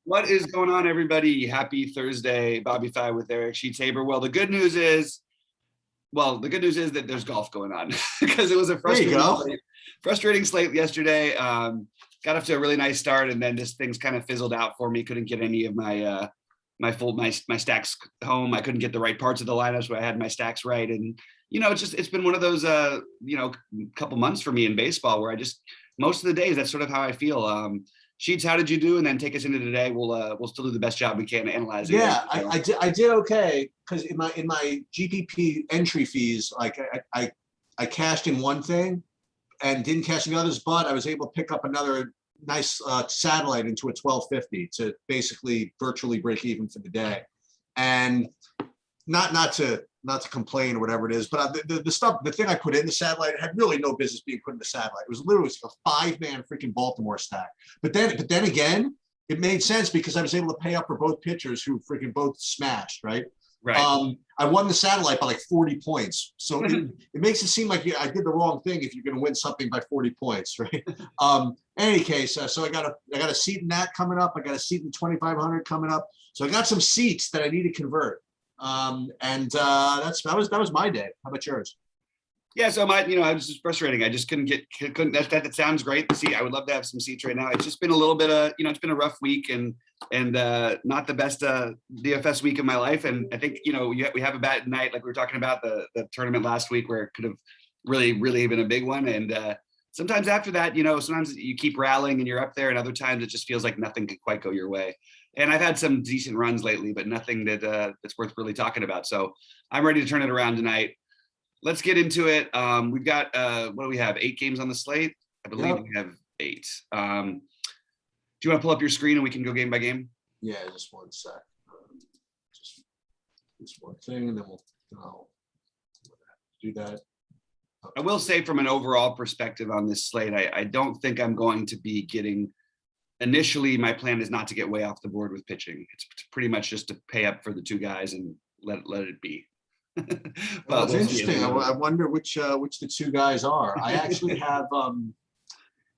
What is going on, everybody? Happy Thursday, BobbyFi with Eric Sheets Haber. The good news is that there's golf going on because it was a frustrating slate yesterday. Got off to a really nice start, and then just things kind of fizzled out for me. Couldn't get any of my my stacks home. I couldn't get the right parts of the lineups where I had my stacks right, and it's been one of those couple months for me in baseball where I just most of the days that's sort of how I feel. Sheets, how did you do? And then take us into today. We'll still do the best job we can to analyze it. Yeah, I did okay because in my GPP entry fees, like I cashed in one thing and didn't cash in the others, but I was able to pick up another nice satellite into a 1250 to basically virtually break even for the day. And not to complain or whatever it is, but the thing I put in the satellite had really no business being put in the satellite. It was literally a 5-man freaking Baltimore stack. But then again, it made sense because I was able to pay up for both pitchers who freaking both smashed, right? Right. I won the satellite by like 40 points. So it makes it seem like I did the wrong thing if you're going to win something by 40 points, right? In any case, so I got a seat in that coming up. I got a seat in 2,500 coming up. So I got some seats that I need to convert. That was my day. How about yours? Yeah, so I was just frustrating. I just couldn't that sounds great. See, I would love to have some seats right now. It's just been a little bit of, it's been a rough week and not the best DFS week of my life. And I think, we have a bad night, like we were talking about the tournament last week where it could have really, really been a big one. And sometimes after that, sometimes you keep rallying and you're up there, and other times it just feels like nothing can quite go your way. And I've had some decent runs lately, but nothing that's worth really talking about. So I'm ready to turn it around tonight. Let's get into it. We've got, what do we have? 8 games on the slate? I believe we have 8. Do you want to pull up your screen and we can go game by game? Yeah, just one sec. Just this one thing, and then I'll do that. I will say from an overall perspective on this slate, I don't think I'm going to be getting – initially, my plan is not to get way off the board with pitching. It's pretty much just to pay up for the 2 guys and let it be. Well, it's interesting. I wonder which the 2 guys are. I actually have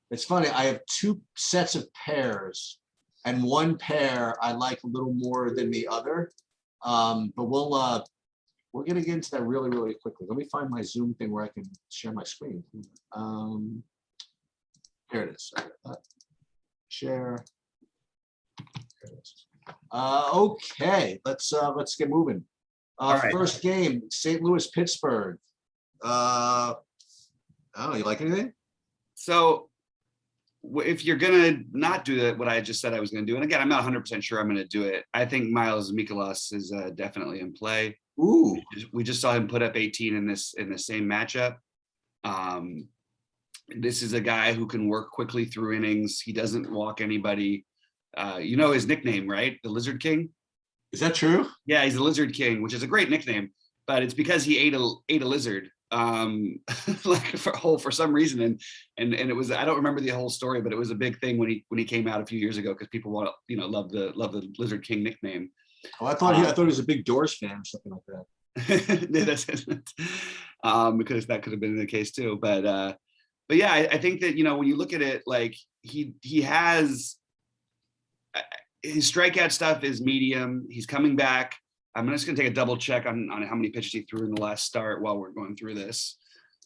it's funny, I have 2 sets of pairs, and one pair I like a little more than the other. But we're gonna get into that really, really quickly. Let me find my Zoom thing where I can share my screen. Here it is. Share. There it is. Okay, let's get moving. Right. First game, St. Louis, Pittsburgh. You like anything? So if you're going to not do what I just said I was going to do, and again, I'm not 100% sure I'm going to do it. I think Miles Mikolas is definitely in play. Ooh. We just saw him put up 18 in the same matchup. This is a guy who can work quickly through innings. He doesn't walk anybody. His nickname, right? The Lizard King. Is that true? Yeah, he's the Lizard King, which is a great nickname, but it's because he ate a lizard, like for some reason, and it was, I don't remember the whole story, but it was a big thing when he came out a few years ago because people love the Lizard King nickname. Oh, I thought he was a big Doors fan or something like that. Because that could have been the case too, but yeah, I think that when you look at it, like he has. His strikeout stuff is medium. He's coming back. I'm just going to take a double check on how many pitches he threw in the last start while we're going through this.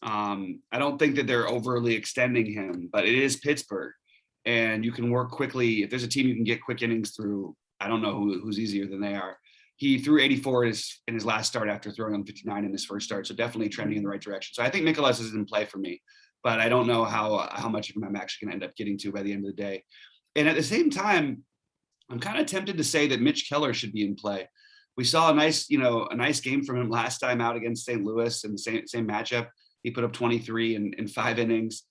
I don't think that they're overly extending him, but it is Pittsburgh, and you can work quickly. If there's a team you can get quick innings through, I don't know who's easier than they are. He threw 84 in his last start after throwing on 59 in his first start, so definitely trending in the right direction. So I think Mikolas is in play for me, but I don't know how much of him I'm actually going to end up getting to by the end of the day. And at the same time, I'm kind of tempted to say that Mitch Keller should be in play. We saw a nice game from him last time out against St. Louis in the same matchup. He put up 23 in 5 innings.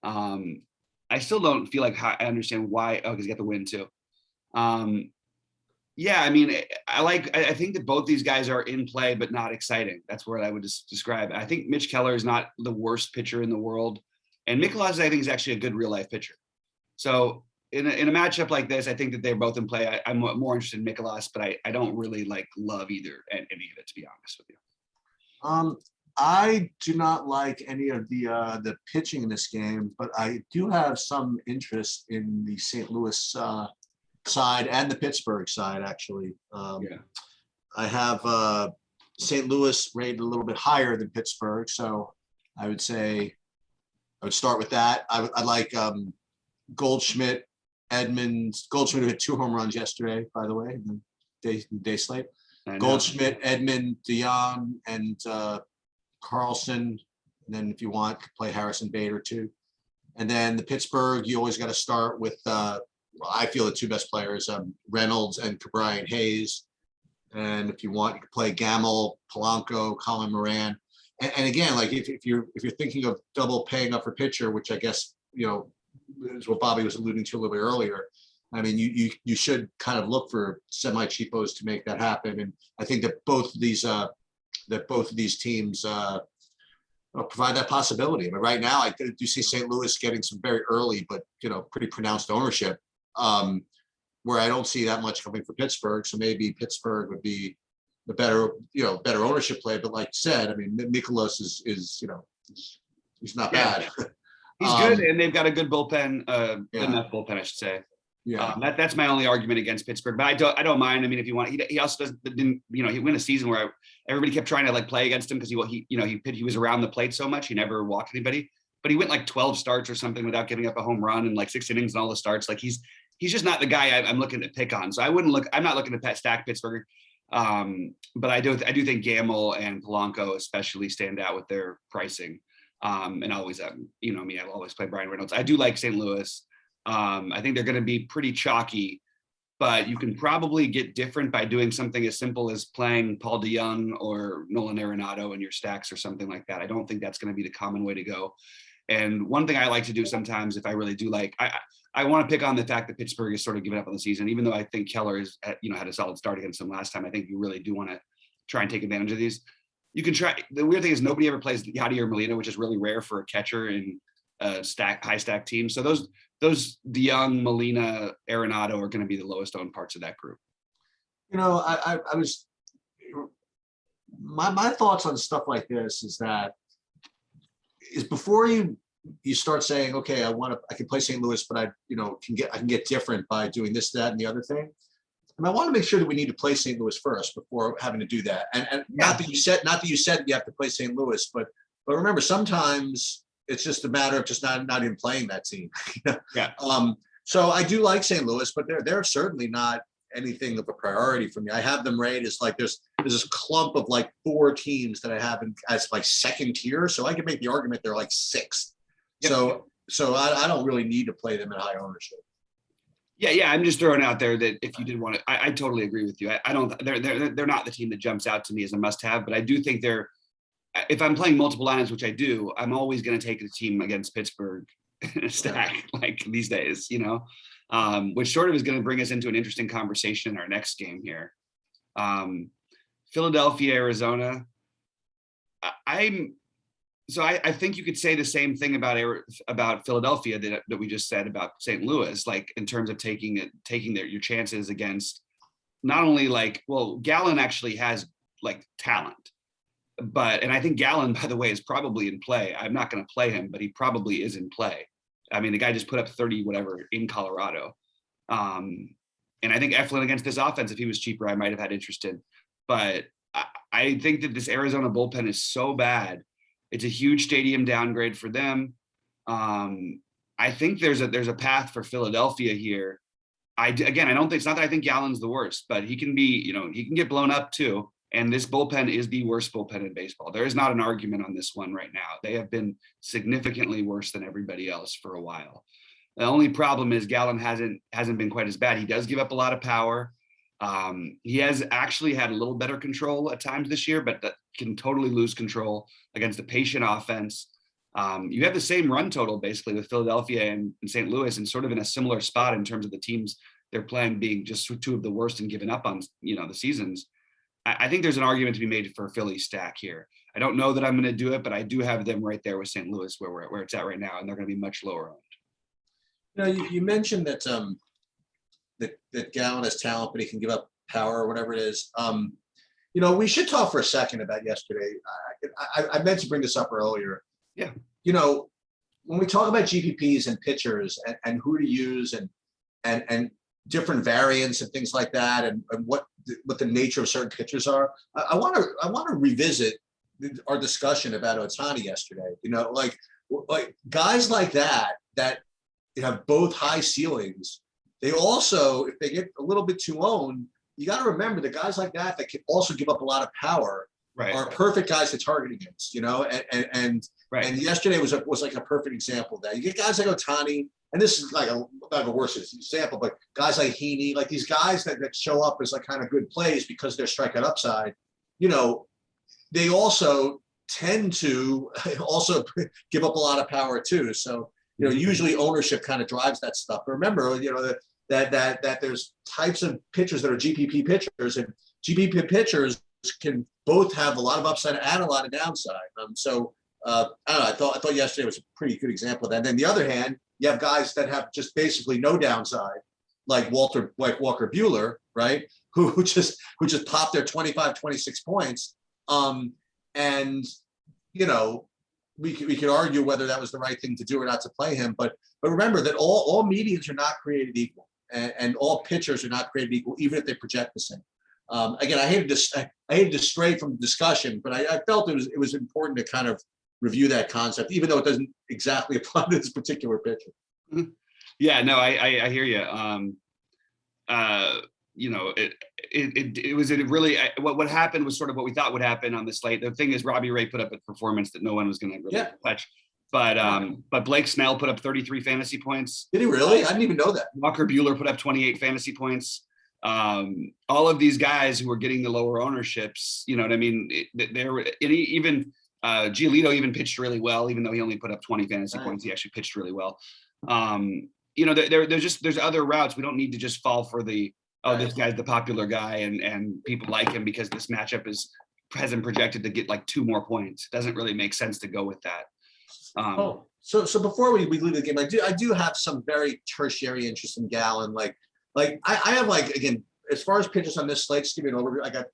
I still don't feel like I understand why. Oh, because he got the win too. Yeah, I mean, I think that both these guys are in play, but not exciting. That's where I would just describe it. I think Mitch Keller is not the worst pitcher in the world, and Mikolas, I think, is actually a good real life pitcher. So in a matchup like this, I think that they're both in play. I'm more interested in Mikolas, but I don't really love either any of it, to be honest with you. I do not like any of the pitching in this game, but I do have some interest in the St. Louis side and the Pittsburgh side, actually. Yeah. I have St. Louis rated a little bit higher than Pittsburgh, so I would say I would start with that. I like Goldschmidt, Edmonds. Goldschmidt who hit 2 home runs yesterday, by the way, in the day slate. Goldschmidt, Edmund, DeYoung, and Carlson. And then if you want, play Harrison Bader too. And then the Pittsburgh, you always got to start with, I feel the 2 best players, Reynolds and Brian Hayes. And if you want, you can play Gamble, Polanco, Colin Moran. And again, like if you're thinking of double paying up for pitcher, which I guess, is what Bobby was alluding to a little bit earlier. I mean, you should kind of look for semi cheapos to make that happen. And I think that both of these teams provide that possibility. But right now, I do see St. Louis getting some very early, but pretty pronounced ownership, where I don't see that much coming for Pittsburgh. So maybe Pittsburgh would be the better ownership play. But like you said, I mean, Mikolas is he's not bad. He's good, and they've got a good bullpen, enough bullpen, I should say. Yeah, that's my only argument against Pittsburgh. But I don't mind. I mean, if you want, he also didn't. He win a season where everybody kept trying to like play against him because he was around the plate so much. He never walked anybody. But he went like 12 starts or something without giving up a home run and like 6 innings and all the starts. Like he's just not the guy I'm looking to pick on. So I'm not looking to stack Pittsburgh. But I do think Gamble and Polanco especially stand out with their pricing. And always, I've always played Brian Reynolds. I do like St. Louis. I think they're going to be pretty chalky, but you can probably get different by doing something as simple as playing Paul DeYoung or Nolan Arenado in your stacks or something like that. I don't think that's going to be the common way to go. And one thing I like to do sometimes, if I really do like, I want to pick on the fact that Pittsburgh is sort of giving up on the season, even though I think Keller has, had a solid start against them last time. I think you really do want to try and take advantage of these. You can try. The weird thing is nobody ever plays Yadier Molina, which is really rare for a catcher in a high stack team. So those DeYoung, Molina, Arenado are going to be the lowest owned parts of that group. I was my thoughts on stuff like this is before you start saying, okay, I can play St. Louis, but I can get different by doing this, that, and the other thing. And I want to make sure that we need to play St. Louis first before having to do that. And not that you said you have to play St. Louis, but remember, sometimes it's just a matter of just not even playing that team. Yeah. So I do like St. Louis, but they're certainly not anything of a priority for me. I have them rated as like there's this clump of like 4 teams that I have as like second tier. So I can make the argument they're like 6th. Yep. So I don't really need to play them at high ownership. Yeah. I'm just throwing out there that if you did want to, I totally agree with you. I don't. They're not the team that jumps out to me as a must-have, but I do think they're. If I'm playing multiple lineups, which I do, I'm always going to take a team against Pittsburgh in a stack like these days. Which sort of is going to bring us into an interesting conversation in our next game here. Philadelphia, Arizona. I think you could say the same thing about Philadelphia that we just said about St. Louis, like in terms of taking your chances against not only Gallen actually has like talent, and I think Gallen, by the way, is probably in play. I'm not going to play him, but he probably is in play. I mean, the guy just put up 30 whatever in Colorado. And I think Eflin against this offense, if he was cheaper, I might have had interest in. But I think that this Arizona bullpen is so bad. It's a huge stadium downgrade for them. I think there's a path for Philadelphia here. I don't think it's not that I think Gallen's the worst, but he can be, he can get blown up too. And this bullpen is the worst bullpen in baseball. There is not an argument on this one right now. They have been significantly worse than everybody else for a while. The only problem is Gallen hasn't been quite as bad. He does give up a lot of power. He has actually had a little better control at times this year, but that can totally lose control against a patient offense. You have the same run total basically with Philadelphia and St. Louis, and sort of in a similar spot in terms of the teams they're playing being just 2 of the worst and giving up on the seasons. I think there's an argument to be made for a Philly stack here. I don't know that I'm going to do it, but I do have them right there with St. Louis where it's at right now, and they're going to be much lower owned. You mentioned that that Gallen has talent, but he can give up power or whatever it is. We should talk for a second about yesterday. I meant to bring this up earlier. Yeah. When we talk about GPPs and pitchers and who to use and different variants and things like that, and what the nature of certain pitchers are. I want to revisit our discussion about Ohtani yesterday. Like guys like that have both high ceilings. They also, if they get a little bit too owned, you got to remember the guys like that can also give up a lot of power. Right. Are perfect guys to target against. And Right. And yesterday was like a perfect example of that. You get guys like Ohtani, and this is like not a worse example, but guys like Heaney, like these guys that show up as like kind of good plays because they're strikeout upside. They also tend to also give up a lot of power too. So usually ownership kind of drives that stuff. But remember, that there's types of pitchers that are GPP pitchers, and GPP pitchers can both have a lot of upside and a lot of downside. I don't know. I thought yesterday was a pretty good example of that. And then the other hand, you have guys that have just basically no downside, like Walker Buehler, right? Who just popped their 25, 26 points. And we could argue whether that was the right thing to do or not to play him. But remember that all medians are not created equal, and all pitchers are not created equal, even if they project the same. Again, I hated to stray from the discussion, but I felt it was important to kind of review that concept, even though it doesn't exactly apply to this particular pitcher. Yeah, no, I hear you. It was really what happened was sort of what we thought would happen on the slate. The thing is, Robbie Ray put up a performance that no one was going to really touch. But Blake Snell put up 33 fantasy points. Did he really? I didn't even know that. Walker Buehler put up 28 fantasy points. All of these guys who were getting the lower ownerships, you know what I mean? Even Giolito even pitched really well, even though he only put up 20 fantasy points. He actually pitched really well. There's other routes. We don't need to just fall for this guy's the popular guy and people like him because this matchup hasn't projected to get like 2 more points. It doesn't really make sense to go with that. So before we leave the game, I do have some very tertiary interest in Gallen. Like I have, like, again, as far as pitchers on this slate, just give me an overview. I got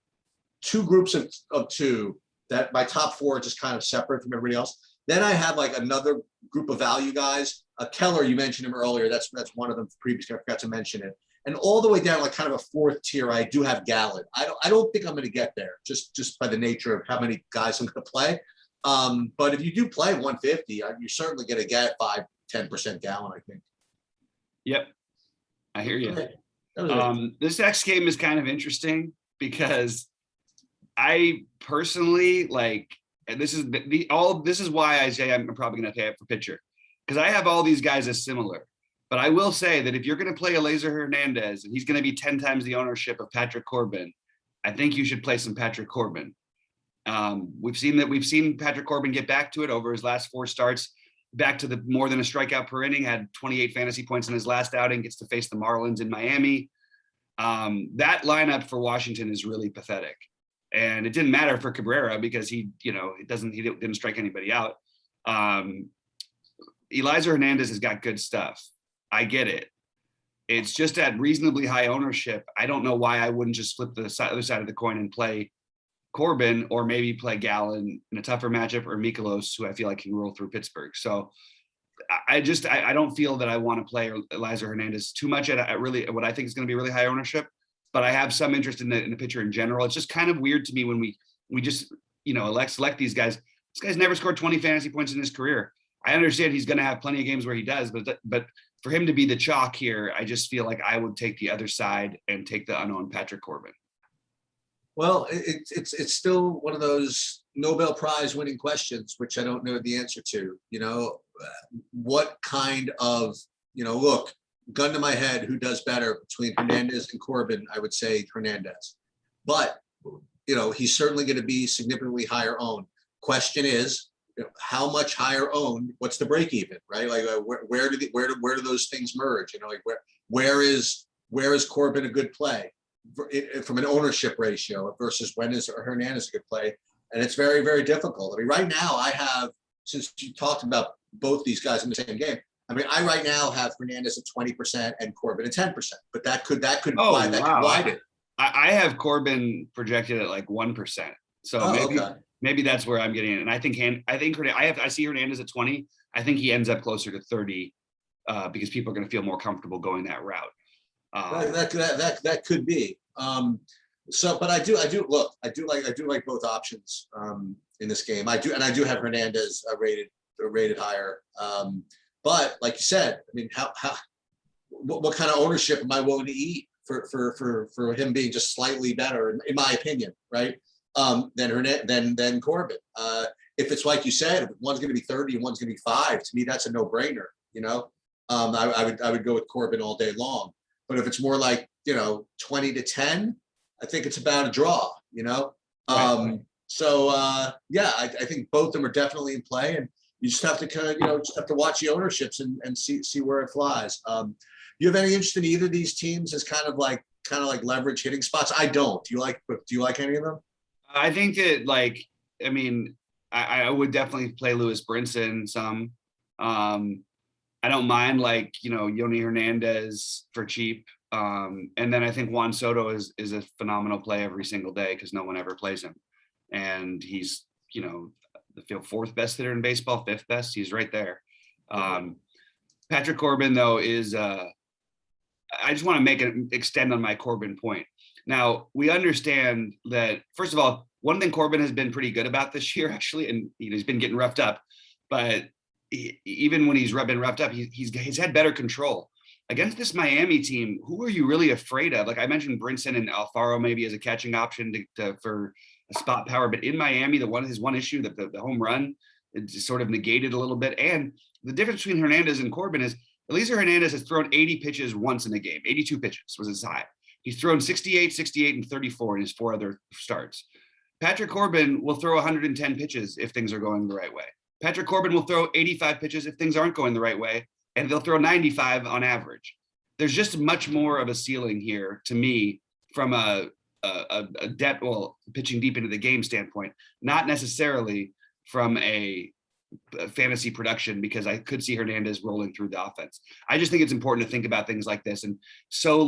2 groups of 2 that my top 4 are just kind of separate from everybody else. Then I have like another group of value guys. Keller, you mentioned him earlier. That's one of them previously. I forgot to mention it. And all the way down, like kind of a 4th tier, I do have Gallen. I don't think I'm going to get there just by the nature of how many guys I'm going to play. But if you do play 150, you're certainly going to get 5-10% Gallen, I think. Yep. I hear you. Okay. This next game is kind of interesting because I personally and this is why I say I'm probably going to pay up for pitcher, because I have all these guys as similar. But I will say that if you're going to play Eliezer Hernandez and he's going to be 10 times the ownership of Patrick Corbin, I think you should play some Patrick Corbin. We've seen Patrick Corbin get back to it over his last 4 starts, back to the more than a strikeout per inning, had 28 fantasy points in his last outing, gets to face the Marlins in Miami. That lineup for Washington is really pathetic. And it didn't matter for Cabrera because he didn't strike anybody out. Eliezer Hernandez has got good stuff. I get it. It's just at reasonably high ownership. I don't know why I wouldn't just flip the other side of the coin and play Corbin, or maybe play Gallen in a tougher matchup, or Mikolas, who I feel like can roll through Pittsburgh. So I don't feel that I want to play Eliezer Hernandez too much at really what I think is going to be really high ownership, but I have some interest in the pitcher in general. It's just kind of weird to me when we just, select these guys. This guy's never scored 20 fantasy points in his career. I understand he's going to have plenty of games where he does, but for him to be the chalk here, I just feel like I would take the other side and take the unowned Patrick Corbin. Well, it's still one of those Nobel Prize winning questions, which I don't know the answer to. What kind of, look, gun to my head, who does better between Hernandez and Corbin? I would say Hernandez, but he's certainly going to be significantly higher owned. Question is, how much higher owned? What's the break even, right? Like where do those things merge? Where is Corbin a good play from an ownership ratio versus when is Hernandez a good play? And it's very, very difficult. I mean, right now I have, since you talked about both these guys in the same game, I right now have Hernandez at 20% and Corbin at 10%, but that could widen. I have Corbin projected at like 1%. So maybe that's where I'm getting it. And I see Hernandez at 20. I think he ends up closer to 30 because people are going to feel more comfortable going that route. That could be. But I do like both options in this game. I do have Hernandez rated higher. But like you said, I mean, what kind of ownership am I willing to eat for him being just slightly better, in my opinion, right? Than Corbin. If it's like you said, if one's going to be 30 and one's going to be 5, to me that's a no-brainer. I would go with Corbin all day long. But if it's more like 20-10, I think it's about a draw. Right. I think both of them are definitely in play, and you just have to kind of just have to watch the ownerships and see where it flies. You have any interest in either of these teams as kind of like leverage hitting spots? I don't. Do you like any of them? I think that I would definitely play Lewis Brinson some. I don't mind Yoni Hernandez for cheap. And then I think Juan Soto is a phenomenal play every single day because no one ever plays him. And he's, the 4th best hitter in baseball, 5th best. He's right there. Patrick Corbin, though, is I just want to extend on my Corbin point. Now, we understand that, first of all, one thing Corbin has been pretty good about this year, actually, and he's been getting roughed up, but even when he's been roughed up, he's had better control. Against this Miami team, who are you really afraid of? Like I mentioned, Brinson and Alfaro maybe as a catching option for a spot power, but in Miami, his one issue, that the home run, it just sort of negated a little bit. And the difference between Hernandez and Corbin is Eliezer Hernandez has thrown 80 pitches once in a game. 82 pitches was his high. He's thrown 68, 68, and 34 in his 4 other starts. Patrick Corbin will throw 110 pitches if things are going the right way. Patrick Corbin will throw 85 pitches if things aren't going the right way, and they'll throw 95 on average. There's just much more of a ceiling here to me from a depth, pitching deep into the game standpoint, not necessarily from a fantasy production, because I could see Hernandez rolling through the offense. I just think it's important to think about things like this. And so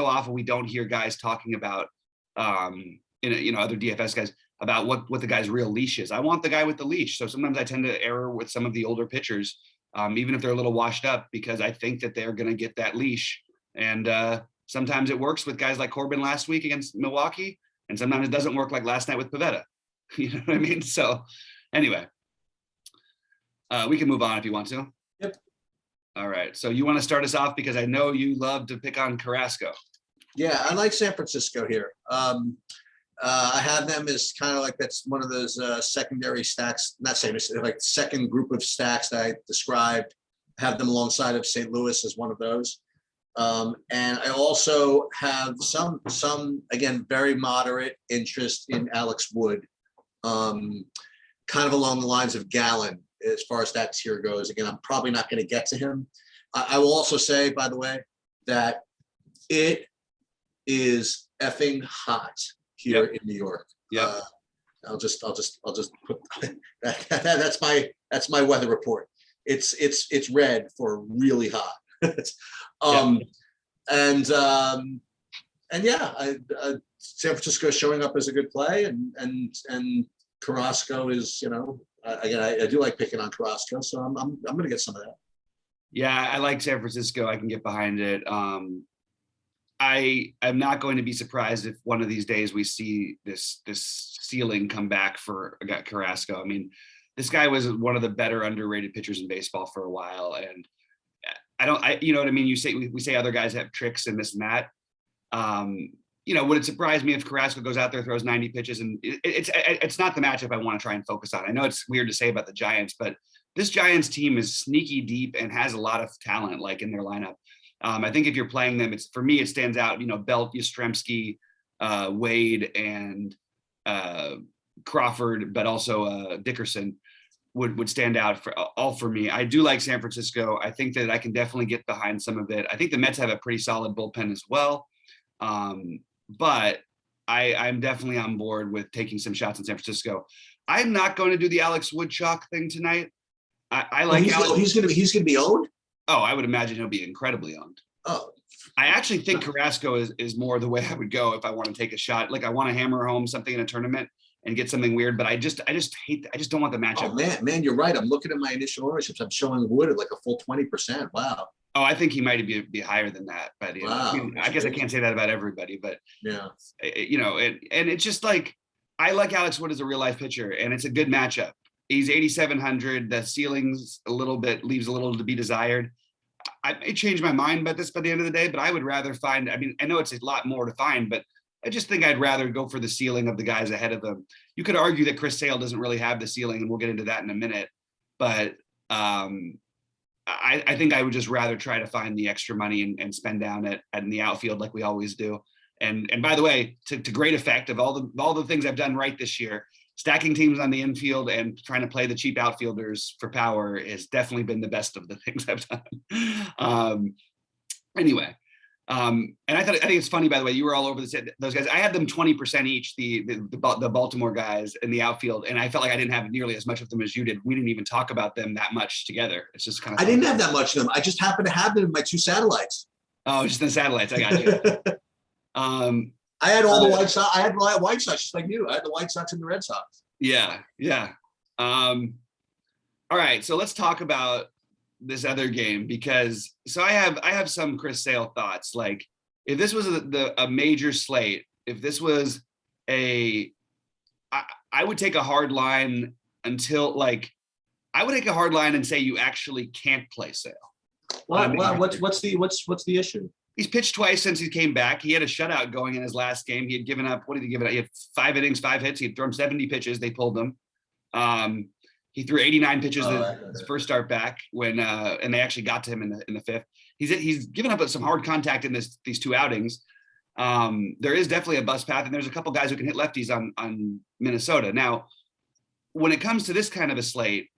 often we don't hear guys talking about, other DFS guys about what the guy's real leash is. I want the guy with the leash. So sometimes I tend to err with some of the older pitchers, even if they're a little washed up, because I think that they're going to get that leash. And sometimes it works with guys like Corbin last week against Milwaukee, and sometimes it doesn't work, like last night with Pivetta. You know what I mean? So anyway, we can move on if you want to. Yep. All right. So you want to start us off, because I know you love to pick on Carrasco. Yeah, I like San Francisco here. I have them as kind of like, that's one of those secondary stacks, not secondary, like second group of stacks that I described. I have them alongside of St. Louis as one of those. And I also have some again, very moderate interest in Alex Wood, kind of along the lines of Gallen as far as that tier goes. Again, I'm probably not going to get to him. I will also say, by the way, that it is effing hot here in New York. Yeah. I'll just put that's my weather report. It's red for really hot. San Francisco is showing up as a good play, and Carrasco is, again, I do like picking on Carrasco, so I'm going to get some of that. Yeah, I like San Francisco. I can get behind it. I am not going to be surprised if one of these days we see this ceiling come back for Carrasco. I mean, this guy was one of the better underrated pitchers in baseball for a while, and you know what I mean? We say other guys have tricks and this and that. Would it surprise me if Carrasco goes out there, throws 90 pitches, and it's not the matchup I want to try and focus on. I know it's weird to say about the Giants, but this Giants team is sneaky deep and has a lot of talent, like in their lineup. I think if you're playing them, for me, it stands out, Belt, Yastrzemski, Wade, and Crawford, but also Dickerson would stand out for me. I do like San Francisco. I think that I can definitely get behind some of it. I think the Mets have a pretty solid bullpen as well. But I'm definitely on board with taking some shots in San Francisco. I'm not going to do the Alex Wood chalk thing tonight. I like he's going to be owned. Oh, I would imagine he'll be incredibly owned. Oh, I actually think Carrasco is more the way I would go if I want to take a shot. Like I want to hammer home something in a tournament and get something weird, but I just don't want the matchup. Oh man, you're right. I'm looking at my initial ownerships. I'm showing Wood at like a full 20%. Wow. Oh, I think he might be higher than that by the end. Wow, I mean, I that's guess I crazy. can't say that about everybody, but Yeah. and it's just like I like Alex Wood as a real life pitcher, and it's a good matchup. He's 8,700. The ceiling's leaves a little to be desired. I may change my mind about this by the end of the day, but I would rather find. I mean, I know it's a lot more to find, but I just think I'd rather go for the ceiling of the guys ahead of him. You could argue that Chris Sale doesn't really have the ceiling, and we'll get into that in a minute. But I think I would just rather try to find the extra money and spend down in the outfield like we always do. And by the way, to great effect of all the things I've done right this year, stacking teams on the infield and trying to play the cheap outfielders for power has definitely been the best of the things I've done. Anyway, and I think it's funny, by the way, you were all over those guys. I had them 20% each, the Baltimore guys in the outfield, and I felt like I didn't have nearly as much of them as you did. We didn't even talk about them that much together. It's just kind of. I didn't have that much of them. I just happened to have them in my 2 satellites. Oh, just the satellites. I got you. I had all the White Sox. I had White Sox just like you. I had the White Sox and the Red Sox. Yeah. All right, so let's talk about this other game, because I have some Chris Sale thoughts. Like, if this was a major slate, if this was I would take a hard line I would take a hard line and say you actually can't play Sale. What's the issue? He's pitched twice since he came back. He had a shutout going in his last game. He had given up, what did he give it up? He had 5 innings, 5 hits. He had thrown 70 pitches. They pulled him. He threw 89 pitches his first start back when and they actually got to him in the 5th. He's given up some hard contact in these 2 outings. There is definitely a bust path, and there's a couple guys who can hit lefties on Minnesota. Now, when it comes to this kind of a slate,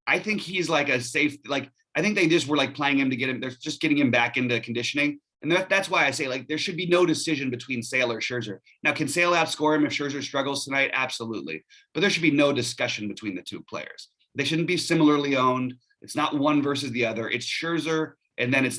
I think he's like a safe, I think they just were playing him to get him. They're just getting him back into conditioning. And that's why I say there should be no decision between Sale or Scherzer. Now, can Sale outscore him if Scherzer struggles tonight? Absolutely. But there should be no discussion between the 2 players. They shouldn't be similarly owned. It's not one versus the other. It's Scherzer, and then it's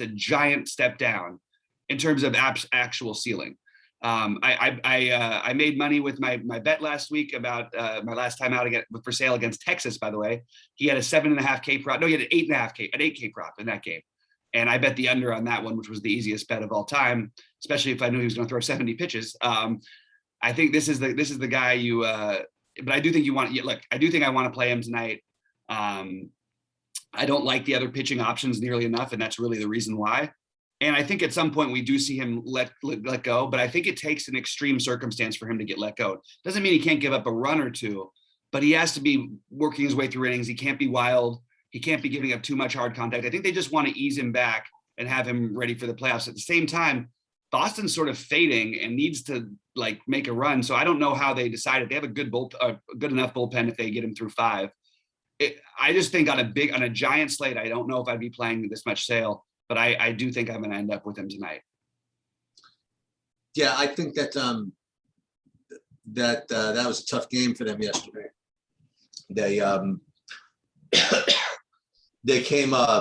a giant step down in terms of actual ceiling. I made money with my bet last week about my last time out for Sale against Texas, by the way. He had a 7.5K prop. No, he had an 8K prop in that game. And I bet the under on that one, which was the easiest bet of all time, especially if I knew he was going to throw 70 pitches. I think this is the guy but I do think I do think I want to play him tonight. I don't like the other pitching options nearly enough, and that's really the reason why. And I think at some point we do see him let go, but I think it takes an extreme circumstance for him to get let go. Doesn't mean he can't give up a run or two, but he has to be working his way through innings. He can't be wild. He can't be giving up too much hard contact. I think they just want to ease him back and have him ready for the playoffs. At the same time, Boston's sort of fading and needs to make a run. So I don't know how they decided. They have a good enough bullpen if they get him through 5. I just think on a giant slate, I don't know if I'd be playing this much Sale, but I do think I'm going to end up with him tonight. Yeah, I think that that was a tough game for them yesterday. They came back,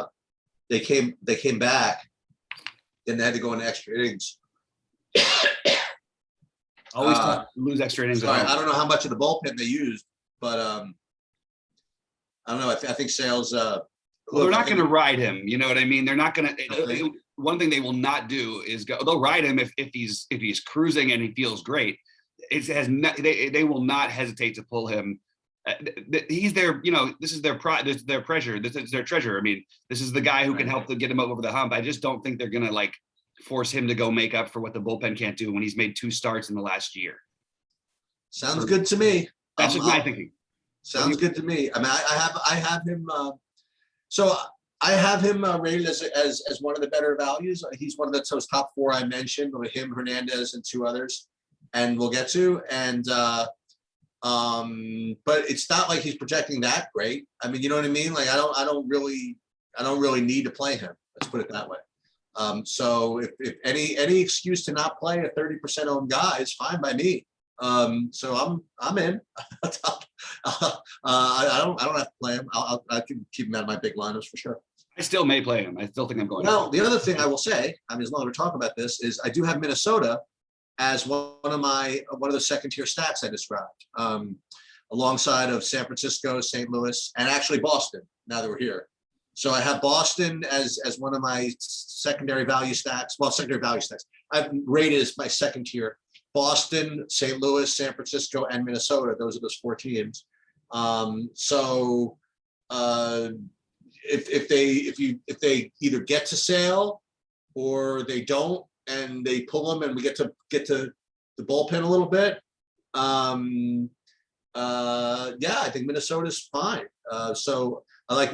and they had to go into extra innings. Always lose extra innings. Sorry, I don't know how much of the bullpen they used, but I don't know. I think Sale's. Well, they're not going to ride him. You know what I mean? They're not going to. One thing they will not do is go. They'll ride him if he's cruising and he feels great. They will not hesitate to pull him. He's their, this is their pride, this is their pressure, this is their treasure. I mean, this is the guy who can help to get him over the hump. I just don't think they're going to force him to go make up for what the bullpen can't do when he's made 2 starts in the last year. Sounds good to me. That's just my thinking. Sounds good to me. I mean, I have him. So I have him rated as one of the better values. He's one of those top 4 I mentioned, with him, Hernandez, and 2 others, and we'll get to. And but it's not like he's projecting that great. I mean, you know what I mean? I don't really need to play him. Let's put it that way. So if any excuse to not play a 30% owned guy is fine by me. So I'm in. I don't have to play him. I can keep him out of my big lineups for sure. I still may play him. I still think I'm going. Well, the other thing I will say, I mean, as long as we're talking about this, is I do have Minnesota as one of the 2nd-tier stats I described, alongside of San Francisco, St. Louis, and actually Boston. Now that we're here, So I have Boston as one of my secondary value stacks. Well, secondary value stacks. I've rated as my second tier. Boston, St. Louis, San Francisco, and Minnesota. Those are those 4 teams. If they either get to Sale or they don't, and they pull them, and we get to the bullpen a little bit. Yeah, I think Minnesota's fine. So I like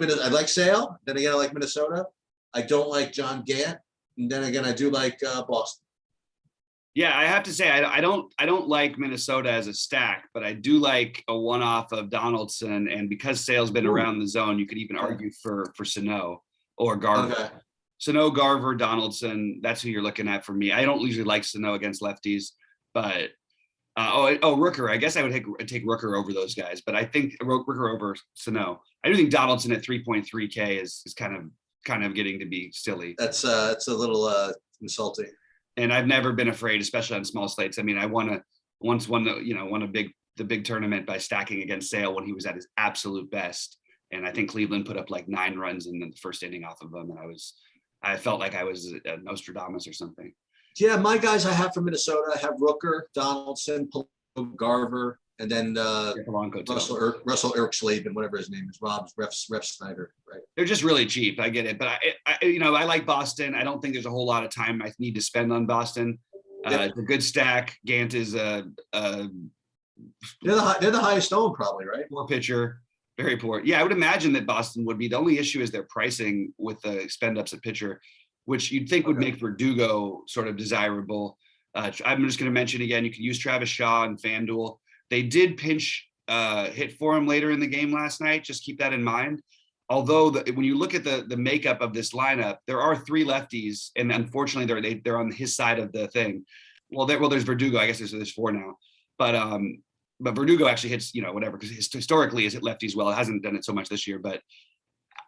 Sale. Then again, I like Minnesota. I don't like John Gant. And then again, I do like Boston. Yeah, I have to say I don't like Minnesota as a stack, but I do like a one-off of Donaldson, and because Sale's been around the zone, you could even argue for Sano or Garver. Okay. Sano, Garver, Donaldson, that's who you're looking at for me. I don't usually like Sano against lefties, but Rooker. I guess I would take Rooker over those guys, but I think Rooker over Sano. I do think Donaldson at 3.3K is kind of getting to be silly. That's a little insulting. And I've never been afraid, especially on small slates. I mean, I won the big tournament by stacking against Sale when he was at his absolute best. And I think Cleveland put up like 9 runs in the first inning off of him. And I felt like I was a Nostradamus or something. Yeah, my guys I have from Minnesota, I have Rooker, Donaldson, Garver, and then Russell Erxleben, whatever his name is, Ref Snyder, right? They're just really cheap. I get it, but I like Boston. I don't think there's a whole lot of time I need to spend on Boston. It's a good stack. Gant is they're the highest owned, probably, right? Poor pitcher, very poor. Yeah, I would imagine that Boston would be. The only issue is their pricing with the spend ups at pitcher, which you'd think would make Verdugo sort of desirable. I'm just going to mention again, you can use Travis Shaw and FanDuel. They did pinch hit for him later in the game last night. Just keep that in mind. Although when you look at the makeup of this lineup, there are 3 lefties, and unfortunately they're on his side of the thing. Well, there's Verdugo. I guess there's 4 now, but Verdugo actually hits whatever, because historically has hit lefties well. It hasn't done it so much this year, but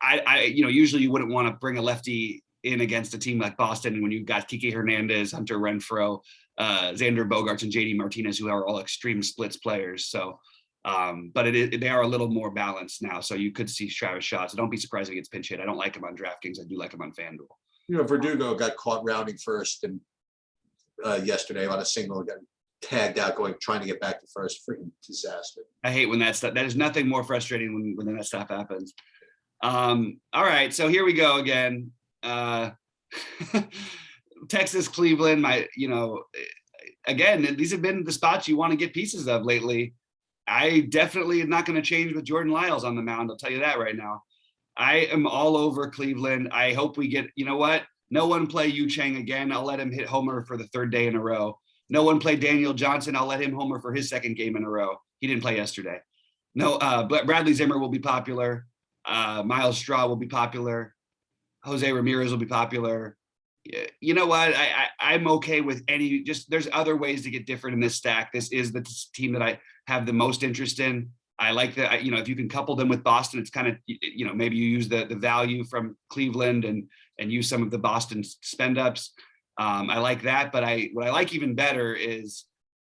I usually you wouldn't want to bring a lefty in against a team like Boston when you've got Kike Hernandez, Hunter Renfroe, Xander Bogaerts, and JD Martinez, who are all extreme splits players. So, but they are a little more balanced now. So you could see Travis Shaw. So don't be surprised if he gets pinch hit. I don't like him on DraftKings. I do like him on FanDuel. Verdugo got caught rounding first and yesterday on a single, got tagged out trying to get back to first. Freaking disaster. I hate when that is nothing more frustrating when that stuff happens. All right, so here we go again. Texas, Cleveland, again, these have been the spots you want to get pieces of lately. I definitely am not going to change with Jordan Lyles on the mound. I'll tell you that right now. I am all over Cleveland. I hope we get, no one play Yu Chang again. I'll let him hit homer for the 3rd day in a row. No one play Daniel Johnson. I'll let him homer for his 2nd game in a row. He didn't play yesterday. No, Bradley Zimmer will be popular. Miles Straw will be popular. Jose Ramirez will be popular. You know what? I'm okay with there's other ways to get different in this stack. This is the team that I have the most interest in. I like that, if you can couple them with Boston, it's kind of, maybe you use the value from Cleveland and use some of the Boston spend ups. I like that, but what I like even better is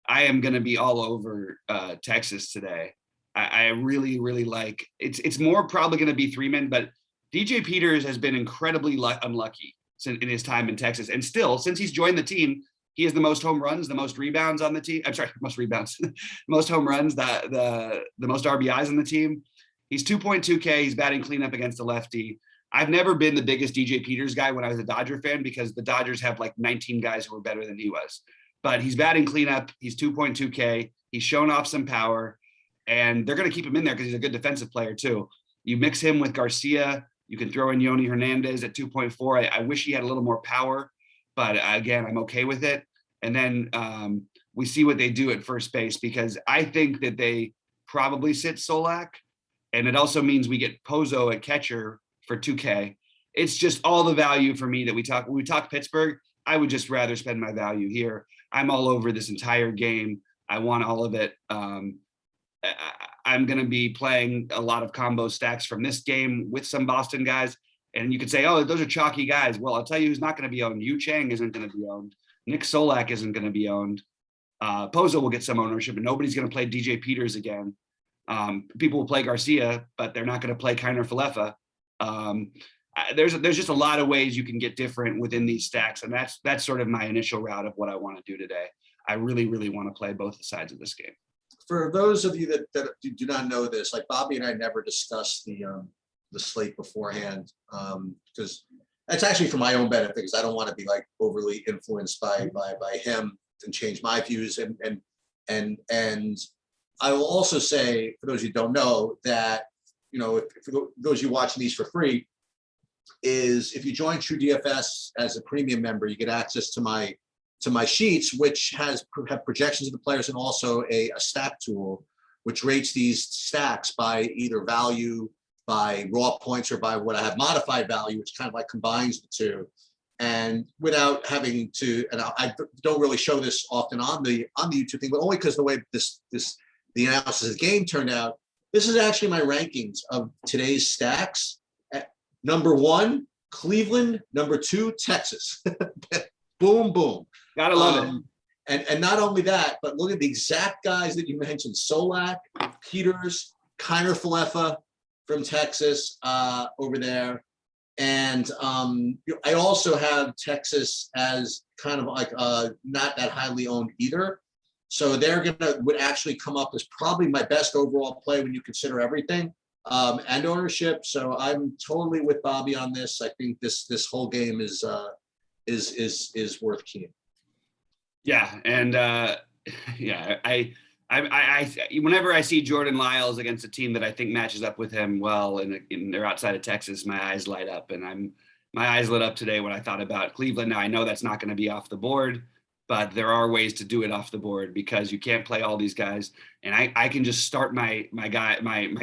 I am going to be all over Texas today. I really, really like it's more probably going to be 3 men, but DJ Peters has been incredibly unlucky in his time in Texas. And still, since he's joined the team, he has the most home runs, the most rebounds on the team. I'm sorry, most rebounds, most home runs, the most RBIs on the team. He's 2.2K. He's batting cleanup against a lefty. I've never been the biggest DJ Peters guy when I was a Dodger fan, because the Dodgers have like 19 guys who are better than he was. But he's batting cleanup. He's 2.2K. He's shown off some power, and they're going to keep him in there because he's a good defensive player too. You mix him with Garcia. You can throw in Yoni Hernandez at 2.4. I wish he had a little more power, but again, I'm okay with it. And then we see what they do at first base, because I think that they probably sit Solak, and it also means we get Pozo at catcher for 2K. It's just all the value for me that when we talk Pittsburgh, I would just rather spend my value here. I'm all over this entire game. I want all of it. I'm going to be playing a lot of combo stacks from this game with some Boston guys. And you could say, oh, those are chalky guys. Well, I'll tell you who's not going to be owned. Yu Chang isn't going to be owned. Nick Solak isn't going to be owned. Pozo will get some ownership, and nobody's going to play DJ Peters again. People will play Garcia, but they're not going to play Kiner Falefa. There's just a lot of ways you can get different within these stacks, and that's sort of my initial route of what I want to do today. I really, really want to play both sides of this game. For those of you that do not know this, like Bobby and I never discussed the slate beforehand, because that's actually for my own benefit, because I don't want to be like overly influenced by him and change my views. And I will also say, for those of you who don't know, that for those of you watching these for free, is if you join True DFS as a premium member, you get access to my sheets, which have projections of the players and also a stack tool, which rates these stacks by either value, by raw points, or by what I have modified value, which kind of like combines the two. And without having to, and I don't really show this often on the YouTube thing, but only because the way the analysis of the game turned out, this is actually my rankings of today's stacks. At number 1, Cleveland. Number 2, Texas. Boom, boom. Gotta love it. And not only that, but look at the exact guys that you mentioned: Solak, Peters, Kiner Falefa from Texas over there. And I also have Texas as kind of like not that highly owned either. So would actually come up as probably my best overall play when you consider everything and ownership. So I'm totally with Bobby on this. I think this whole game is worth keying. Yeah, and yeah, I whenever I see Jordan Lyles against a team that I think matches up with him well, and they're outside of Texas, my eyes light up, and my eyes lit up today when I thought about Cleveland. Now I know that's not going to be off the board, but there are ways to do it off the board, because you can't play all these guys, and I can just start my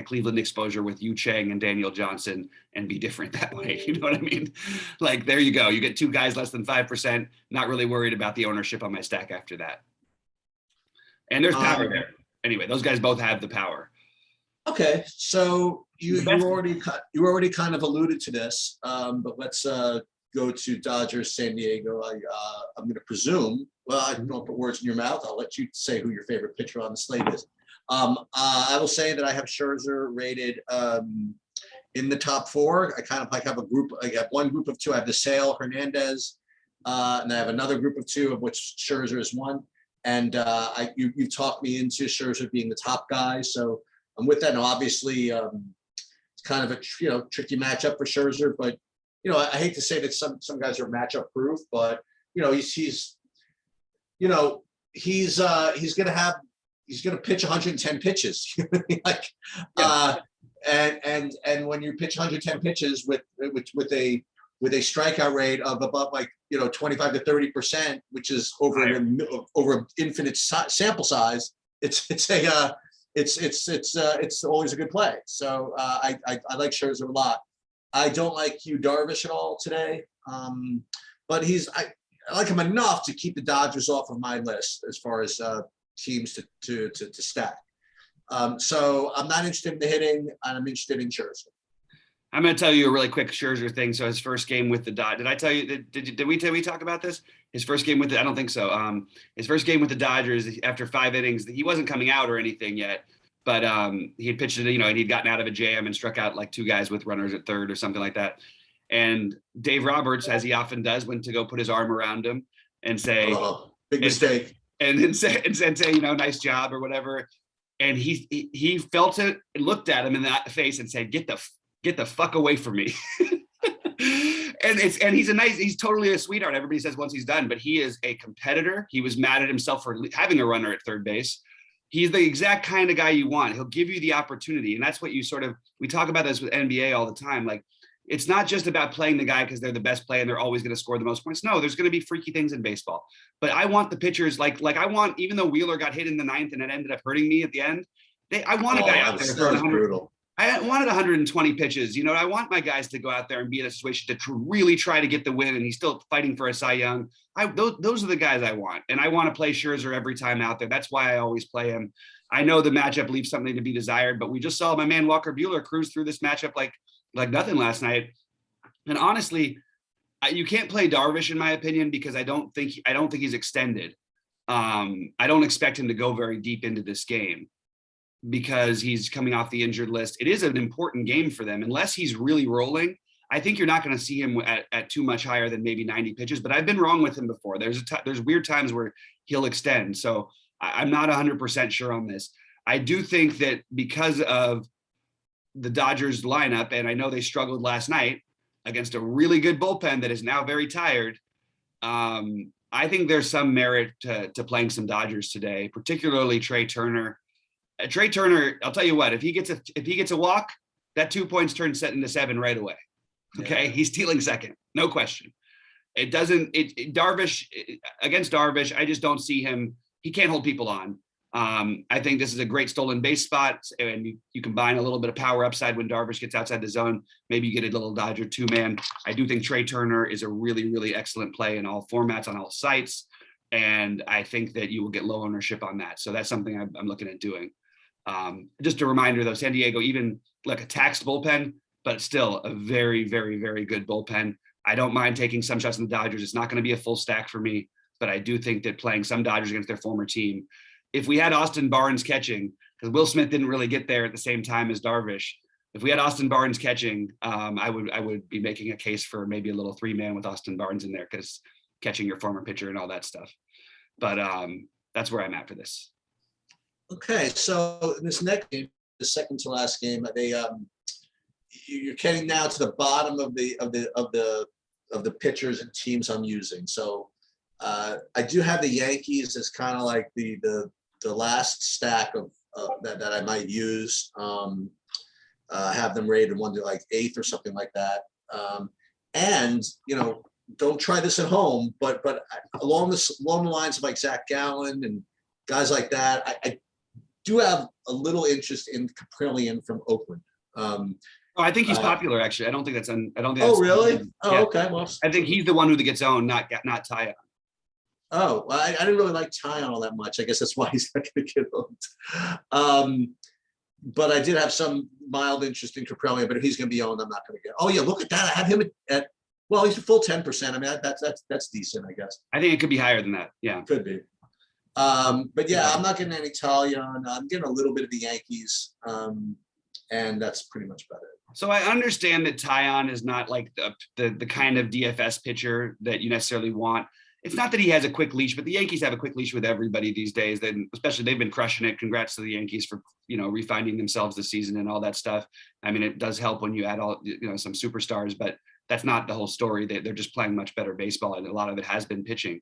Cleveland exposure with Yu Chang and Daniel Johnson and be different that way. You know what I mean? Like, there you go. You get 2 guys less than 5%. Not really worried about the ownership on my stack after that. And there's power there. Anyway, those guys both have the power. Okay, so you already kind of alluded to this, but let's go to Dodgers San Diego. I'm going to presume. Well, I don't put words in your mouth. I'll let you say who your favorite pitcher on the slate is. I will say that I have Scherzer rated in the top 4. I kind of like have a group. I have one group of 2. I have the Sale, Hernandez, and I have another group of 2, of which Scherzer is one. And you talked me into Scherzer being the top guy, so I'm with that. And obviously, it's kind of a tricky matchup for Scherzer, but I hate to say that some guys are matchup proof, but he's gonna pitch 110 pitches, like, and when you pitch 110 pitches with a strikeout rate of above 25 to 30%, which is over an infinite sample size, it's always a good play. So I like Scherzer a lot. I don't like Yu Darvish at all today, but I like him enough to keep the Dodgers off of my list as far as teams to stack. So I'm not interested in the hitting, and I'm interested in Scherzer. I'm going to tell you a really quick Scherzer thing. So his first game with the Dodgers, did I tell you, did we talk about this? His first game with I don't think so. His first game with the Dodgers, after 5 innings, he wasn't coming out or anything yet, but he had pitched it, and he'd gotten out of a jam and struck out like 2 guys with runners at third or something like that. And Dave Roberts, as he often does, went to go put his arm around him and say, big mistake. And then say, nice job or whatever. And he felt it and looked at him in the face and said, get the fuck away from me. and he's totally a sweetheart. Everybody says once he's done, but he is a competitor. He was mad at himself for having a runner at third base. He's the exact kind of guy you want. He'll give you the opportunity. And that's what we talk about this with NBA all the time. Like, it's not just about playing the guy because they're the best player and they're always going to score the most points. No, there's going to be freaky things in baseball. But I want the pitchers, like I want, even though Wheeler got hit in the 9th and it ended up hurting me at the end, I want a guy out there. That was brutal. I wanted 120 pitches. I want my guys to go out there and be in a situation to really try to get the win, and he's still fighting for a Cy Young. Those are the guys I want, and I want to play Scherzer every time out there. That's why I always play him. I know the matchup leaves something to be desired, but we just saw my man Walker Buehler cruise through this matchup like nothing last night. And honestly, you can't play Darvish in my opinion because I don't think he's extended. I don't expect him to go very deep into this game. because he's coming off the injured list. It is an important game for them. Unless he's really rolling, I think you're not going to see him at too much higher than maybe 90 pitches, but I've been wrong with him before. There's weird times where he'll extend. So I'm not 100% sure on this. I do think that because of the Dodgers lineup, and I know they struggled last night against a really good bullpen that is now very tired. I think there's some merit to playing some Dodgers today, particularly Trey Turner. Trey Turner, I'll tell you what, if he gets a walk, that 2 points turns set into 7 right away. Okay, yeah. He's stealing second, no question. Darvish against Darvish, I just don't see him. He can't hold people on. I think this is a great stolen base spot, and you combine a little bit of power upside when Darvish gets outside the zone. Maybe you get a little Dodger 2-man. I do think Trey Turner is a really, really excellent play in all formats on all sites, and I think that you will get low ownership on that. So that's something I'm looking at doing. Just a reminder, though, San Diego, even like a taxed bullpen, but still a very, very, very good bullpen. I don't mind taking some shots on the Dodgers. It's not going to be a full stack for me, but I do think that playing some Dodgers against their former team, if we had Austin Barnes catching, because Will Smith didn't really get there at the same time as Darvish, if we had Austin Barnes catching, I would be making a case for maybe a little 3-man with Austin Barnes in there, because catching your former pitcher and all that stuff. But that's where I'm at for this. Okay, so in this next game, the second to last game, you're getting now to the bottom of the pitchers and teams I'm using. So I do have the Yankees as kind of like the last stack of that I might use. Have them rated 1 to like 8th or something like that. And don't try this at home, but along the lines of like Zach Gallen and guys like that, I do have a little interest in Caprillion from Oakland. I think he's popular, actually. I don't think that's. Oh, really? Yeah. Oh, okay. Well, I think he's the one who gets owned, not Taya. Oh, well, I didn't really like Tyon all that much. I guess that's why he's not going to get owned. But I did have some mild interest in Caprillion, but if he's going to be owned, I'm not going to get. Oh yeah, look at that! I have him at well, he's a full 10%. I mean, that's decent, I guess. I think it could be higher than that. Yeah, could be. But yeah, I'm not getting any Tyon. I'm getting a little bit of the Yankees, and that's pretty much about it. So I understand that Tyon is not like the kind of DFS pitcher that you necessarily want. It's not that he has a quick leash, but the Yankees have a quick leash with everybody these days. Then, especially, they've been crushing it. Congrats to the Yankees for refinding themselves this season and all that stuff. I mean, it does help when you add all some superstars, but that's not the whole story. They're just playing much better baseball, and a lot of it has been pitching.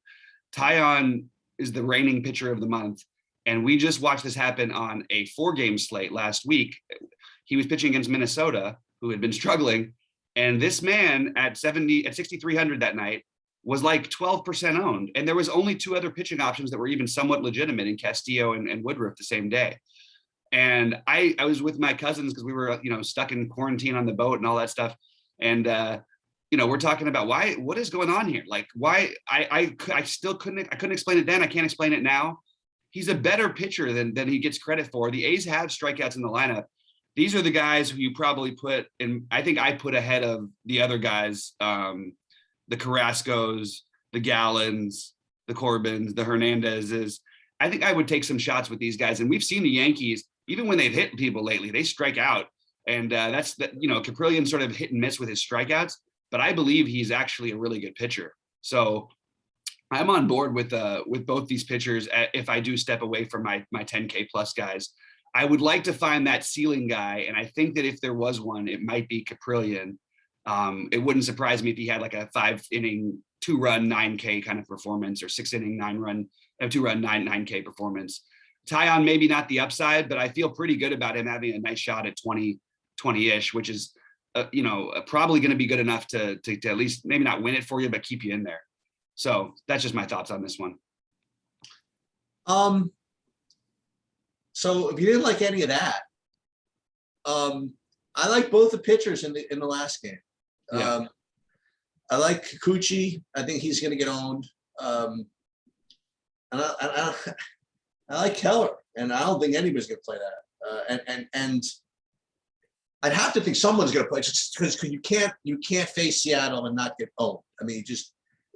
Tyon is the reigning pitcher of the month, and we just watched this happen on a 4-game slate last week. He was pitching against Minnesota, who had been struggling, and this man at 6,300 that night was like 12% owned. And there was only 2 other pitching options that were even somewhat legitimate in Castillo and Woodruff the same day. And I was with my cousins because we were, stuck in quarantine on the boat and all that stuff. And, we're talking about what is going on here? Like, why I couldn't explain it then. I can't explain it now. He's a better pitcher than he gets credit for. The A's have strikeouts in the lineup. These are the guys who you probably put in. I think I put ahead of the other guys, the Carrascos, the Gallons, the Corbins, the Hernandezes. I think I would take some shots with these guys. And we've seen the Yankees, even when they've hit people lately, they strike out. And Caprillion sort of hit and miss with his strikeouts, but I believe he's actually a really good pitcher. So I'm on board with both these pitchers if I do step away from my 10K plus guys. I would like to find that ceiling guy. And I think that if there was one, it might be Caprillion. It wouldn't surprise me if he had like a 5-inning, 2-run 9K kind of performance, or 6-inning, 2-run 9K performance. Tyon, maybe not the upside, but I feel pretty good about him having a nice shot at 20-ish, which is, probably going to be good enough to at least maybe not win it for you, but keep you in there. So that's just my thoughts on this one. So if you didn't like any of that, I like both the pitchers in the last game. Yeah. I like Kikuchi. I think he's going to get owned. And I like Keller, and I don't think anybody's going to play that. And I'd have to think someone's going to play, just because you can't face Seattle and not get owned. I mean, it's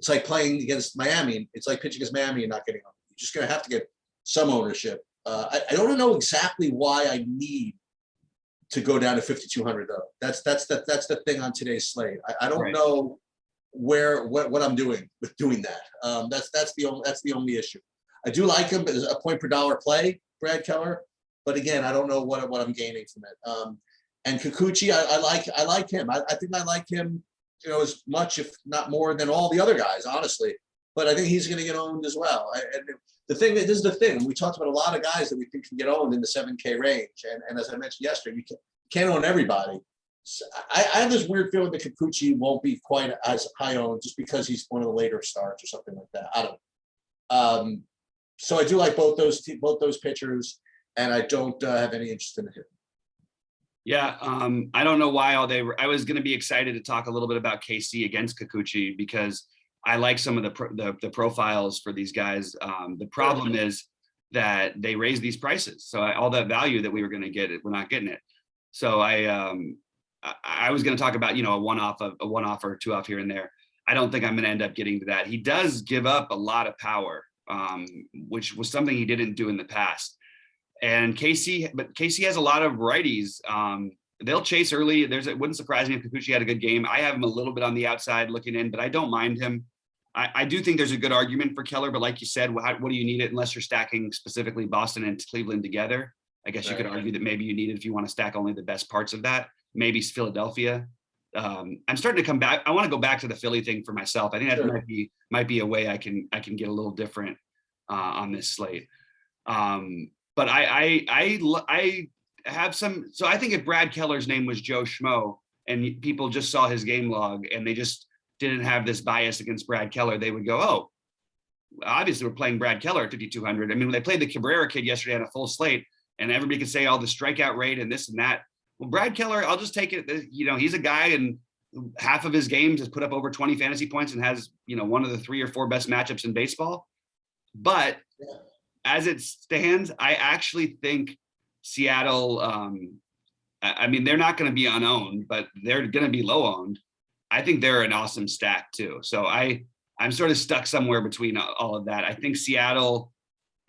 like playing against Miami. It's like pitching against Miami and not getting owned. You're just going to have to get some ownership. I don't know exactly why I need to go down to 5,200 though. That's the thing on today's slate. I don't Right. know what I'm doing with doing that. That's the only issue. I do like him as a point per dollar play, Brad Keller, but again, I don't know what I'm gaining from it. And Kikuchi, I like him. I think I like him, as much, if not more, than all the other guys, honestly. But I think he's going to get owned as well. And this is the thing. We talked about a lot of guys that we think can get owned in the 7K range. And as I mentioned yesterday, you can't own everybody. So I have this weird feeling that Kikuchi won't be quite as high owned just because he's one of the later starts or something like that. I don't know. So I do like both those pitchers, and I don't have any interest in him. Yeah, I don't know why I was going to be excited to talk a little bit about KC against Kikuchi because I like some of the profiles for these guys. The problem is that they raised these prices, so all that value that we were going to get, we're not getting it. So I was going to talk about a one-off or two off here and there. I don't think I'm going to end up getting to that. He does give up a lot of power, which was something he didn't do in the past. And KC has a lot of righties. They'll chase early. It wouldn't surprise me if Kikuchi had a good game. I have him a little bit on the outside looking in, but I don't mind him. I do think there's a good argument for Keller, but like you said, what do you need it unless you're stacking specifically Boston and Cleveland together? I guess you could argue that maybe you need it if you want to stack only the best parts of that. Maybe Philadelphia. I'm starting to come back. I want to go back to the Philly thing for myself. I think that might be a way I can get a little different on this slate. But I have some. So I think if Brad Keller's name was Joe Schmo and people just saw his game log and they just didn't have this bias against Brad Keller, they would go, oh, obviously we're playing Brad Keller at 5,200. I mean, when they played the Cabrera kid yesterday on a full slate and everybody could say all the strikeout rate and this and that. Well, Brad Keller, I'll just take it. He's a guy and half of his games has put up over 20 fantasy points and has, one of the 3 or 4 best matchups in baseball. But as it stands, I actually think Seattle, I mean, they're not going to be unowned, but they're going to be low owned. I think they're an awesome stack too. So I'm sort of stuck somewhere between all of that. I think Seattle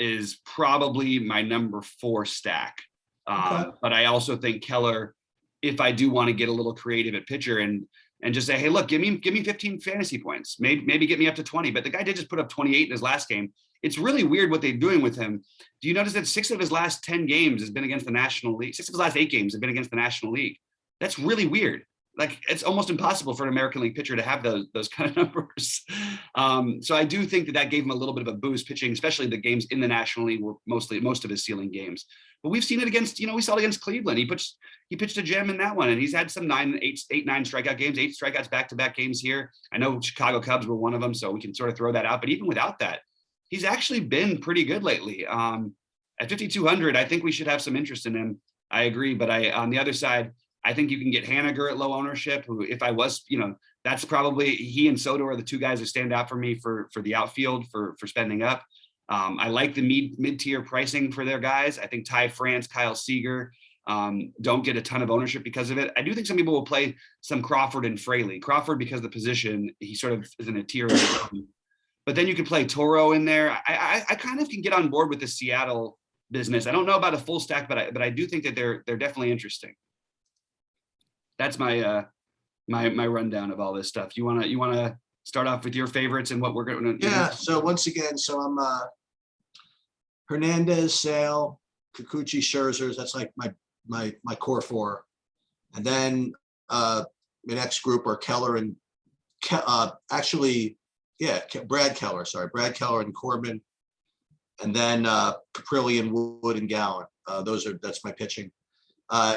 is probably my number 4 stack. But I also think Keller, if I do want to get a little creative at pitcher and just say, hey, look, give me 15 fantasy points, maybe get me up to 20. But the guy did just put up 28 in his last game. It's really weird what they're doing with him. Do you notice that 6 of his last 10 games has been against the National League? 6 of his last 8 games have been against the National League. That's really weird. Like, it's almost impossible for an American League pitcher to have those kind of numbers. So I do think that gave him a little bit of a boost pitching, especially the games in the National League were most of his ceiling games. But we've seen it against, we saw it against Cleveland. He pitched a gem in that one, and he's had some 9 strikeout games, 8 strikeouts back-to-back games here. I know Chicago Cubs were one of them, so we can sort of throw that out. But even without that, he's actually been pretty good lately. At 5,200, I think we should have some interest in him. I agree, but on the other side, I think you can get Haniger at low ownership, who, if I was, that's probably, he and Soto are the 2 guys that stand out for me for the outfield for spending up. I like the mid-tier pricing for their guys. I think Ty France, Kyle Seager don't get a ton of ownership because of it. I do think some people will play some Crawford and Fraley. Crawford, because of the position, he sort of is in a tier. But then you could play Toro in there. I kind of can get on board with the Seattle business. I don't know about a full stack, but I do think that they're definitely interesting. That's my my rundown of all this stuff. You wanna start off with your favorites and what we're going to? Yeah. So once again, I'm Hernandez, Sale, Kikuchi, Scherzer. That's like my core 4, and then the next group are Keller and Brad Keller. Sorry, Brad Keller and Corbin, and then Caprilli and Wood and Gallen. That's my pitching.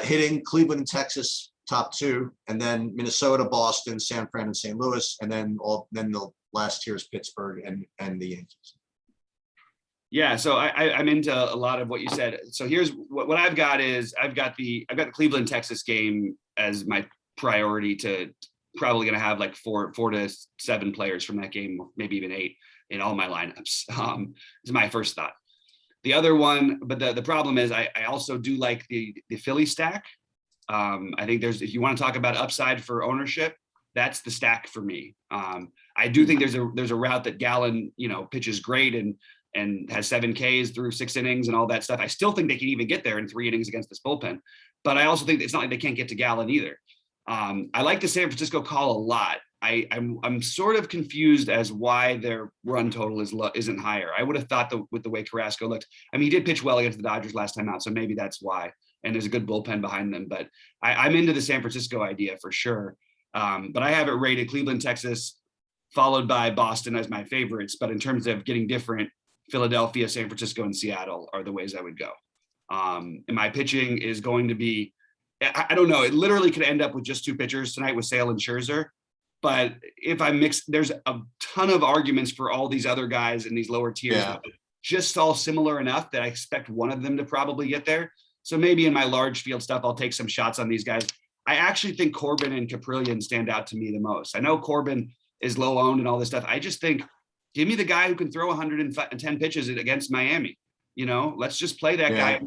Hitting Cleveland and Texas, top 2, and then Minnesota, Boston, San Fran, and St. Louis, and then the last tier is Pittsburgh and the Yankees. Yeah, so I'm into a lot of what you said. So here's what I've got is I've got the Cleveland Texas game as my priority, to probably going to have like 4 to 7 players from that game, maybe even 8 in all my lineups. Is my first thought. The other one, but the problem is I also do like the Philly stack. I think if you want to talk about upside for ownership, that's the stack for me. I do think there's a route that Gallen, pitches great, and has 7 Ks through 6 innings and all that stuff. I still think they can even get there in 3 innings against this bullpen, but I also think it's not like they can't get to Gallen either. I like the San Francisco call a lot. I'm sort of confused as why their run total isn't higher. I would have thought with the way Carrasco looked. I mean, he did pitch well against the Dodgers last time out, so maybe that's why. And there's a good bullpen behind them. But I'm into the San Francisco idea for sure. But I have it rated Cleveland, Texas, followed by Boston as my favorites. But in terms of getting different, Philadelphia, San Francisco, and Seattle are the ways I would go. And my pitching is going to be, I don't know, it literally could end up with just 2 pitchers tonight with Sale and Scherzer. But if I mix, there's a ton of arguments for all these other guys in these lower tiers that just all similar enough that I expect one of them to probably get there. So maybe in my large field stuff, I'll take some shots on these guys. I actually think Corbin and Caprillion stand out to me the most. I know Corbin is low owned and all this stuff. I just think, give me the guy who can throw 110 pitches against Miami. You know, let's just play that guy.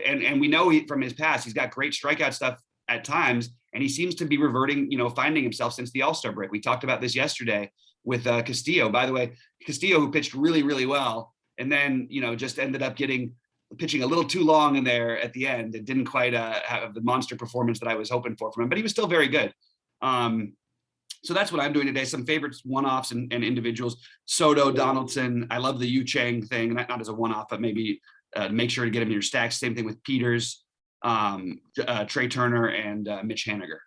And we know from his past, he's got great strikeout stuff at times. And he seems to be reverting, finding himself since the All-Star break. We talked about this yesterday with Castillo. By the way, Castillo, who pitched really, really well, and then, just ended up pitching a little too long in there at the end. It didn't quite have the monster performance that I was hoping for from him, but he was still very good. So that's what I'm doing today. Some favorites, one-offs and individuals. Soto, Donaldson. I love the Yu Chang thing, not as a one-off, but maybe make sure to get him in your stacks. Same thing with Peters. Trey Turner and Mitch Haniger.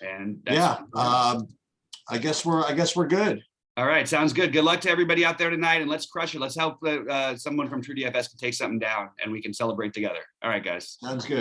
And that's I guess we're good. All right, sounds good. Good luck to everybody out there tonight, and let's crush it. Let's help someone from True DFS can take something down, and we can celebrate together. All right, guys. Sounds good.